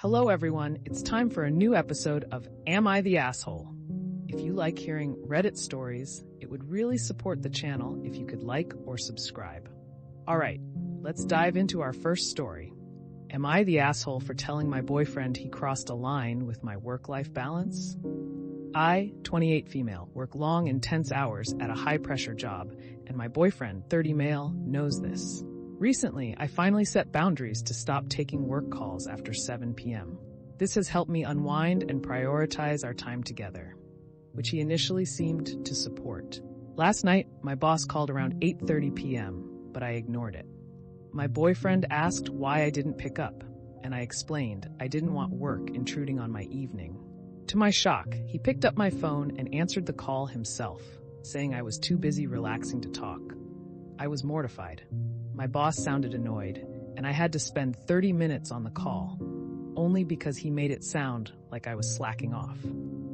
Hello everyone, it's time for a new episode of Am I the Asshole? If you like hearing Reddit stories, it would really support the channel if you could like or subscribe. Alright, let's dive into our first story. Am I the asshole for telling my boyfriend he crossed a line with my work-life balance? I, 28 female, work long, intense hours at a high-pressure job, and my boyfriend, 30 male, knows this. Recently, I finally set boundaries to stop taking work calls after 7 p.m. This has helped me unwind and prioritize our time together, which he initially seemed to support. Last night, my boss called around 8:30 p.m., but I ignored it. My boyfriend asked why I didn't pick up, and I explained I didn't want work intruding on my evening. To my shock, he picked up my phone and answered the call himself, saying I was too busy relaxing to talk. I was mortified. My boss sounded annoyed, and I had to spend 30 minutes on the call, only because he made it sound like I was slacking off.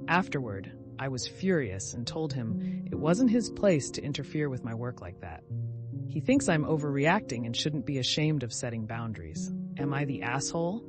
Afterward, I was furious and told him it wasn't his place to interfere with my work like that. He thinks I'm overreacting and shouldn't be ashamed of setting boundaries. Am I the asshole?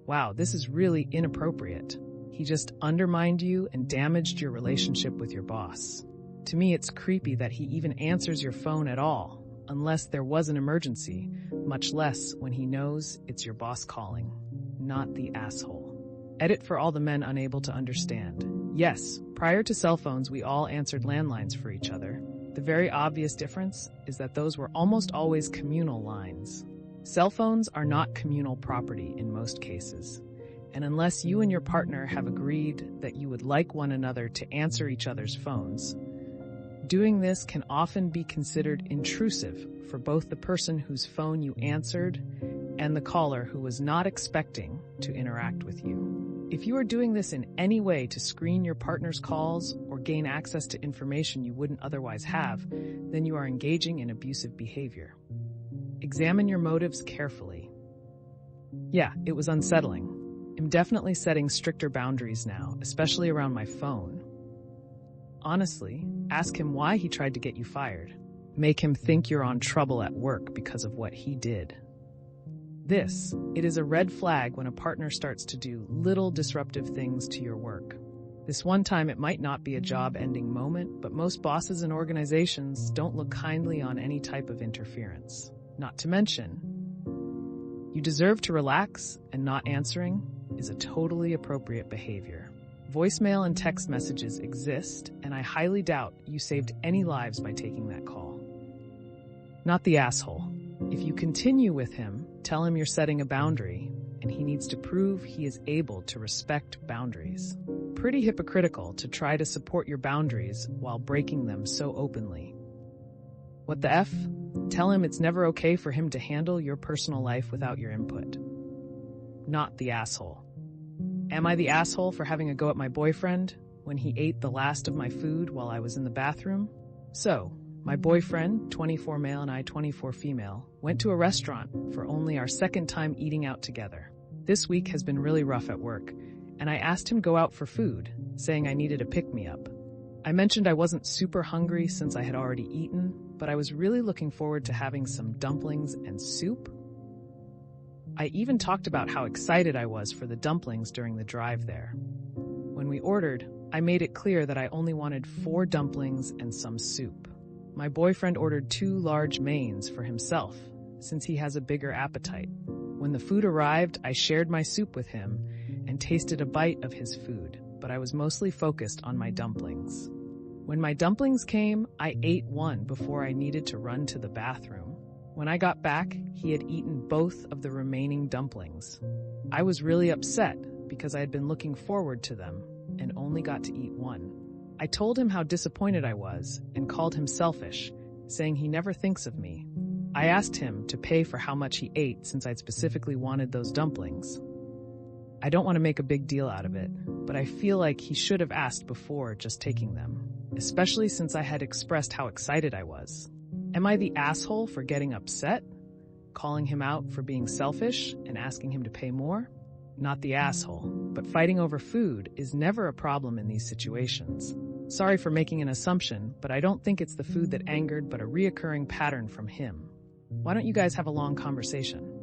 Wow, this is really inappropriate. He just undermined you and damaged your relationship with your boss. To me, it's creepy that he even answers your phone at all, unless there was an emergency, much less when he knows it's your boss calling. Not the asshole. Edit for all the men unable to understand. Yes, prior to cell phones, we all answered landlines for each other. The very obvious difference is that those were almost always communal lines. Cell phones are not communal property in most cases. And unless you and your partner have agreed that you would like one another to answer each other's phones, doing this can often be considered intrusive for both the person whose phone you answered and the caller who was not expecting to interact with you. If you are doing this in any way to screen your partner's calls or gain access to information you wouldn't otherwise have, then you are engaging in abusive behavior. Examine your motives carefully. Yeah, it was unsettling. I'm definitely setting stricter boundaries now, especially around my phone. Honestly, ask him why he tried to get you fired. Make him think you're on trouble at work because of what he did. It is a red flag when a partner starts to do little disruptive things to your work. This one time it might not be a job-ending moment, but most bosses and organizations don't look kindly on any type of interference. Not to mention, you deserve to relax, and not answering is a totally appropriate behavior. Voicemail and text messages exist, and I highly doubt you saved any lives by taking that call. Not the asshole. If you continue with him, tell him you're setting a boundary, and he needs to prove he is able to respect boundaries. Pretty hypocritical to try to support your boundaries while breaking them so openly. What the F? Tell him it's never okay for him to handle your personal life without your input. Not the asshole. Am I the asshole for having a go at my boyfriend when he ate the last of my food while I was in the bathroom? So, my boyfriend, 24 male and I, 24 female, went to a restaurant for only our second time eating out together. This week has been really rough at work, and I asked him to go out for food, saying I needed a pick-me-up. I mentioned I wasn't super hungry since I had already eaten, but I was really looking forward to having some dumplings and soup. I even talked about how excited I was for the dumplings during the drive there. When we ordered, I made it clear that I only wanted 4 dumplings and some soup. My boyfriend ordered 2 large mains for himself, since he has a bigger appetite. When the food arrived, I shared my soup with him and tasted a bite of his food, but I was mostly focused on my dumplings. When my dumplings came, I ate one before I needed to run to the bathroom. When I got back, he had eaten both of the remaining dumplings. I was really upset because I had been looking forward to them and only got to eat one. I told him how disappointed I was and called him selfish, saying he never thinks of me. I asked him to pay for how much he ate since I'd specifically wanted those dumplings. I don't want to make a big deal out of it, but I feel like he should have asked before just taking them, especially since I had expressed how excited I was. Am I the asshole for getting upset, calling him out for being selfish, and asking him to pay more? Not the asshole, but fighting over food is never a problem in these situations. Sorry for making an assumption, but I don't think it's the food that angered, but a reoccurring pattern from him. Why don't you guys have a long conversation?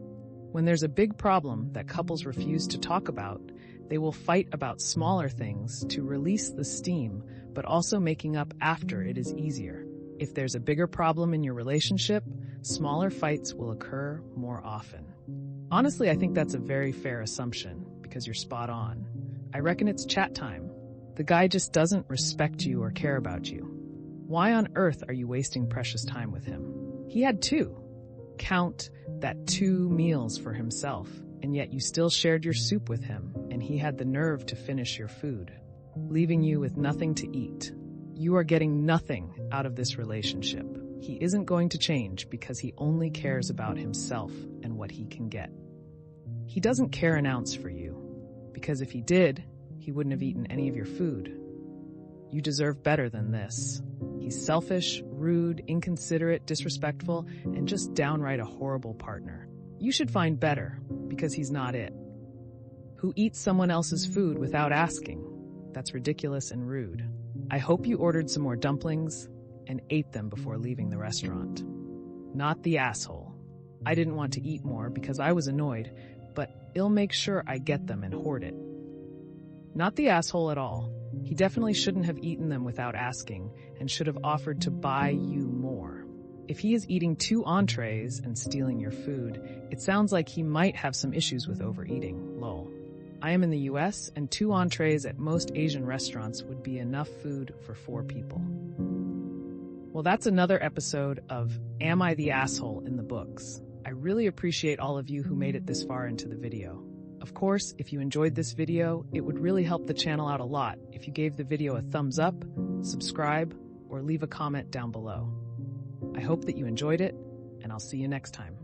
When there's a big problem that couples refuse to talk about, they will fight about smaller things to release the steam, but also making up after it is easier. If there's a bigger problem in your relationship, smaller fights will occur more often. Honestly, I think that's a very fair assumption, because you're spot on. I reckon it's chat time. The guy just doesn't respect you or care about you. Why on earth are you wasting precious time with him? He had 2. Count that 2 meals for himself, and yet you still shared your soup with him, and he had the nerve to finish your food, leaving you with nothing to eat. You are getting nothing out of this relationship. He isn't going to change because he only cares about himself and what he can get. He doesn't care an ounce for you, because if he did, he wouldn't have eaten any of your food. You deserve better than this. He's selfish, rude, inconsiderate, disrespectful, and just downright a horrible partner. You should find better, because he's not it. Who eats someone else's food without asking? That's ridiculous and rude. I hope you ordered some more dumplings and ate them before leaving the restaurant. Not the asshole. I didn't want to eat more because I was annoyed, but he'll make sure I get them and hoard it. Not the asshole at all. He definitely shouldn't have eaten them without asking and should have offered to buy you more. If he is eating 2 entrees and stealing your food, it sounds like he might have some issues with overeating, lol. I am in the US, and 2 entrees at most Asian restaurants would be enough food for 4 people. Well, that's another episode of Am I the Asshole in the books. I really appreciate all of you who made it this far into the video. Of course, if you enjoyed this video, it would really help the channel out a lot if you gave the video a thumbs up, subscribe, or leave a comment down below. I hope that you enjoyed it, and I'll see you next time.